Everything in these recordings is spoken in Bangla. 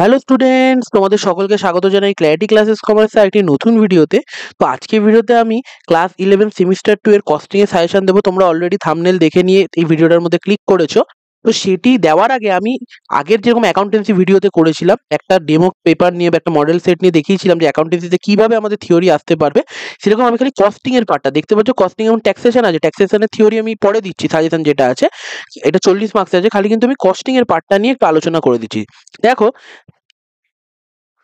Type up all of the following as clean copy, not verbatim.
হ্যালো স্টুডেন্টস, তোমাদের সকলকে স্বাগত জানাই ক্ল্যারিটি ক্লাসেস কমার্সের একটি নতুন ভিডিওতে। তো আজকের ভিডিওতে আমি ক্লাস 11 সেমিস্টার 2 এর কস্টিং এর সাজেশন দেবো। তোমরা অলরেডি থাম্বনেল দেখে নিয়ে এই ভিডিওটার মধ্যে ক্লিক করেছো। তো সেটি দেওয়ার আগে আমি আগের যেরকম অ্যাকাউন্টেন্সি ভিডিওতে করেছিলাম, একটা ডেমো পেপার নিয়ে বা একটা মডেল সেট নিয়ে দেখিয়েছিলাম যে অ্যাকাউন্টেন্সিতে কিভাবে আমাদের থিওরি আসতে পারবে। সেরকম আমি খালি কস্টিং এর পার্টটা দেখতে পাচ্ছ। কস্টিং এবং ট্যাক্সেশন আছে, ট্যাক্সেশনের থিওরি আমি পরে দিচ্ছি, সাজেশন যেটা আছে এটা 40 মার্কস আছে, খালি কিন্তু আমি কস্টিং এর পার্টটা নিয়ে একটু আলোচনা করে দিচ্ছি। দেখো,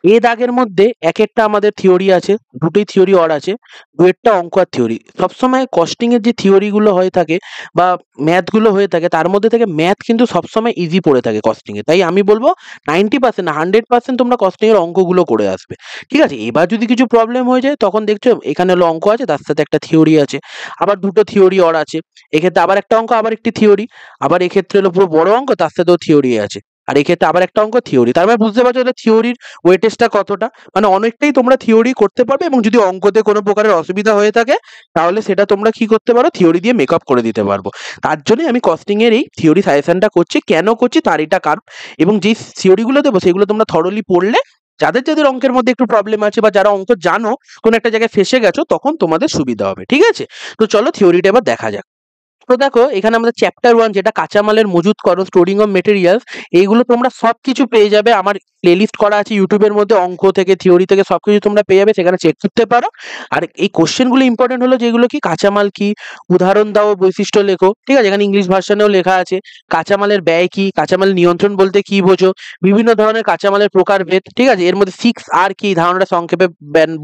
এ দাগের মধ্যে একেকটা আমাদের থিওরি আছে, দুটোই থিওরি অর আছে, দুয়েরটা অঙ্ক আর থিওরি। সবসময় কস্টিং এর যে থিওরি গুলো হয়ে থাকে বা ম্যাথ গুলো হয়ে থাকে, তার মধ্যে থেকে ম্যাথ কিন্তু সবসময় ইজি পড়ে থাকে কস্টিং এ। তাই আমি বলবো 90% না 100% তোমরা কস্টিং এর অঙ্কগুলো করে আসবে। ঠিক আছে, এবার যদি কিছু প্রবলেম হয়ে যায় তখন দেখছো এখানে হলো অঙ্ক আছে, তার সাথে একটা থিওরি আছে, আবার দুটো থিওরি অর আছে, এক্ষেত্রে আবার একটা অঙ্ক আবার একটি থিওরি, আবার এক্ষেত্রে হলো পুরো বড় অঙ্ক তার সাথেও থিওরি আছে, আর এক্ষেত্রে আবার একটা অঙ্ক থিওরি। তার মানে বুঝতে পারছো এটা থিওরির ওয়েটেজটা কতটা, মানে অনেকটাই তোমরা থিওরি করতে পারবে। এবং যদি অঙ্কতে কোনো প্রকারের অসুবিধা হয়ে থাকে তাহলে সেটা তোমরা কি করতে পারো, থিওরি দিয়ে মেকআপ করে দিতে পারবো। তার জন্যই আমি কস্টিং এর এই থিওরি সাজেশনটা করছি। কেন করছি তার এটা কারণ, এবং যেই থিওরিগুলো দেবো সেগুলো তোমরা থরলি পড়লে যাদের যাদের অঙ্কের মধ্যে একটু প্রবলেম আছে বা যারা অঙ্ক জানো কোনো একটা জায়গায় ফেসে গেছো তখন তোমাদের সুবিধা হবে। ঠিক আছে, তো চলো থিওরিটা এবার দেখা যাক। তো দেখো, এখানে আমাদের চ্যাপ্টার 1 যেটা কাঁচামালের মজুতকরণ, স্টোরিং অফ মেটেরিয়ালস, এইগুলো তোমরা সবকিছু পেয়ে যাবে। আমার প্লেলিস্ট করা আছে ইউটিউবের মধ্যে, অঙ্ক থেকে থিওরি থেকে সবকিছু তোমরা পেয়ে যাবে, সেখানে চেক করতে পারো। আর এই কোশ্চেনগুলো ইম্পর্টেন্ট হলো যেগুলো কি কাঁচামাল কি, উদাহরণ দাও, বৈশিষ্ট্য লেখো। ঠিক আছে, এখানে ইংলিশ ভার্সনেও লেখা আছে। কাঁচামালের ব্যয় কি, কাঁচামাল নিয়ন্ত্রণ বলতে কি বোঝো, বিভিন্ন ধরনের কাঁচামালের প্রকারভেদ। ঠিক আছে, এর মধ্যে 6R কি ধারণাটা সংক্ষেপে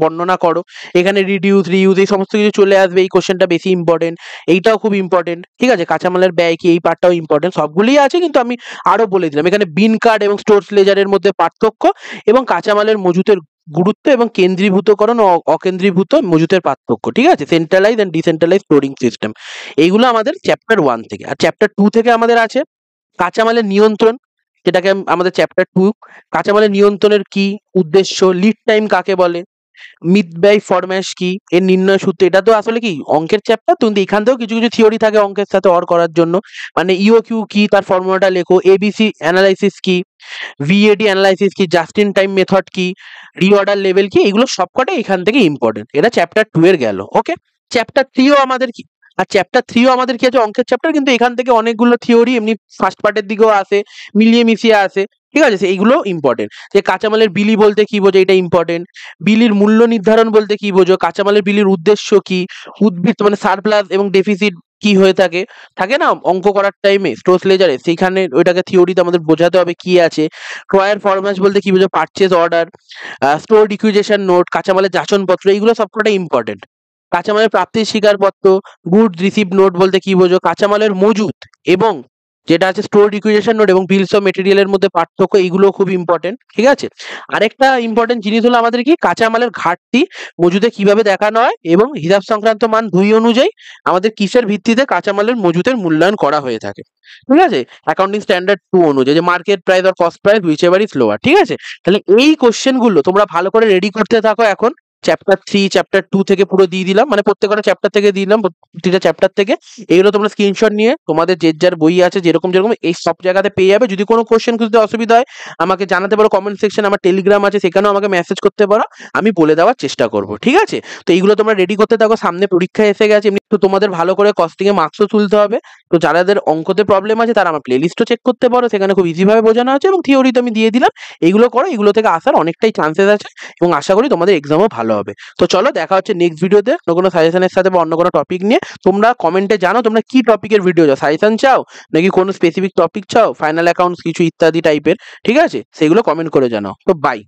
বর্ণনা করো। এখানে রিডিউস, রিইউজ এই সমস্ত কিছু চলে আসবে। এই কোশ্চেনটা বেশি ইম্পর্টেন্ট, এইটাও খুব ইম্পর্টেন্ট। ঠিক আছে, কাঁচামালের ব্যয় কি এই পার্টটাও ইম্পর্টেন্ট। সবগুলোই আছে, কিন্তু আমি আরো বলে দিলাম। এখানে বিন কার্ড এবং স্টোরস লেজারের মধ্যে পার্থক্য, এবং কাঁচামালের মজুতের গুরুত্ব, এবং কেন্দ্রীভূতকরণ ও অকেন্দ্রীভূত মজুতের পার্থক্য। ঠিক আছে, centralize and decentralize storing system, এইগুলো আমাদের চ্যাপ্টার 1 থেকে। আর চ্যাপ্টার 2 থেকে আমাদের আছে কাঁচামালের নিয়ন্ত্রণ, যেটাকে আমাদের চ্যাপ্টার 2। কাঁচামালের নিয়ন্ত্রণের কি উদ্দেশ্য, লিড টাইম কাকে বলে, মিড ব্যয় ফরম্যাশ কি, এর নির্ণয় সূত্র। এটা তো আসলে কি অঙ্কের চ্যাপ্টার, কিন্তু এখান থেকেও কিছু কিছু থিওরি থাকে অঙ্কের সাথে অর করার জন্য। মানে ইওকিউ কি তার ফর্মুলাটা লেখো, এবিসি অ্যানালাইসিস কি, ভিএডি অ্যানালাইসিস কি, জাস্ট ইন টাইম মেথড কি, রিঅর্ডার লেভেল কি, এগুলো সবকটাই এখান থেকে ইম্পর্টেন্ট। এটা চ্যাপ্টার 2 এর গেল। ওকে, চ্যাপ্টার 3ও আমাদের কি, আর চ্যাপ্টার 3ও আমাদের কি আছে, অঙ্কের চ্যাপ্টার, কিন্তু এখান থেকে অনেকগুলো থিওরি এমনি ফার্স্ট পার্টের দিকেও আসে, মিলিয়ে মিশিয়ে আসে। ঠিক আছে, এইগুলো ইম্পর্টেন্ট। যে কাঁচামালের বিলি বলতে কি বোঝো, এটা ইম্পর্টেন্ট। বিলির মূল্য নির্ধারণ বলতে কি বোঝো, কাঁচামালের বিলির উদ্দেশ্য কি, উদ্ভিদ মানে সারপ্লাস এবং ডেফিসিট কি হয়ে থাকে, থাকে না অঙ্ক করার টাইমে স্টোরস লেজারে, সেইখানে ওইটাকে থিওরিতে আমাদের বোঝাতে হবে কি আছে। ক্রয়ের ফরম্যাশ বলতে কি বোঝো, পারচেজ অর্ডার, স্টোর ডিকুইজিশন নোট, কাঁচামালের যাচনপত্র, এইগুলো সবকটা ইম্পর্টেন্ট। কাঁচামালের প্রাপ্তির স্বীকারপত্র, গুড রিসিভ নোট বলতে কি বোঝো, কাঁচামালের মজুত এবং যেটা আছে স্টোর রিকুইজিশন নোট এবং বিলস অফ মেটেরিয়ালের মধ্যে পার্থক্য, এইগুলো খুব ইম্পর্টেন্ট। ঠিক আছে, আরেকটা ইম্পর্টেন্ট জিনিস হলো আমাদের কি কাঁচামালের ঘাটতি মজুতে কিভাবে দেখানো হয়, এবং হিসাব সংক্রান্ত মান 2 অনুযায়ী আমাদের কিসের ভিত্তিতে কাঁচামালের মজুতের মূল্যায়ন করা হয়ে থাকে। ঠিক আছে, অ্যাকাউন্টিং স্ট্যান্ডার্ড 2 অনুযায়ী, যে মার্কেট প্রাইস আর cost price whichever is lower. ঠিক আছে, তাহলে এই কোশ্চেন গুলো তোমরা ভালো করে রেডি করতে থাকো। এখন চ্যাপ্টার 3 চ্যাপ্টার 2 থেকে পুরো দিয়ে দিলাম, মানে প্রত্যেকটা চ্যাপ্টার থেকে দিয়ে দিলাম, প্রতিটা চ্যাপ্টার থেকে। এগুলো তোমরা স্ক্রিনশট নিয়ে তোমাদের যে যার বই আছে যেরকম যেরকম এই সব জায়গাতে পেয়ে যাবে। যদি কোনো কোশ্চেন খুঁজতে অসুবিধা হয় আমাকে জানাতে পারো কমেন্ট সেকশন, আমার টেলিগ্রাম আছে সেখানেও আমাকে মেসেজ করতে পারো, আমি বলে দেওয়ার চেষ্টা করব। ঠিক আছে, তো এইগুলো তোমরা রেডি করতে থাকো, সামনে পরীক্ষা এসে গেছে, এমনি তো তোমাদের ভালো করে কস্টিং এ মার্কসও তুলতে হবে। তো যাদের অঙ্কতে প্রবলেম আছে তারা আমার প্লেলিস্টও চেক করতে পারো, সেখানে খুব ইজি ভাবে বোঝানো আছে, এবং থিওরি তো আমি দিয়ে দিলাম। এইগুলো করো, এগুলো থেকে আসার অনেকটাই চান্সেস আছে, এবং আশা করি তোমাদের এক্সামও ভালো হবে। তো চলো দেখা হচ্ছে নেক্সট ভিডিওতে কোনো সাজেশনের সাথে বা অন্য কোনো টপিক নিয়ে। তোমরা কমেন্টে জানো তোমরা কি টপিকের ভিডিও চাও, সাজেশন চাও নাকি কোনো স্পেসিফিক টপিক চাও, ফাইনাল অ্যাকাউন্টস কিছু ইত্যাদি টাইপের। ঠিক আছে, সেগুলো কমেন্ট করে জানাও। তো বাই।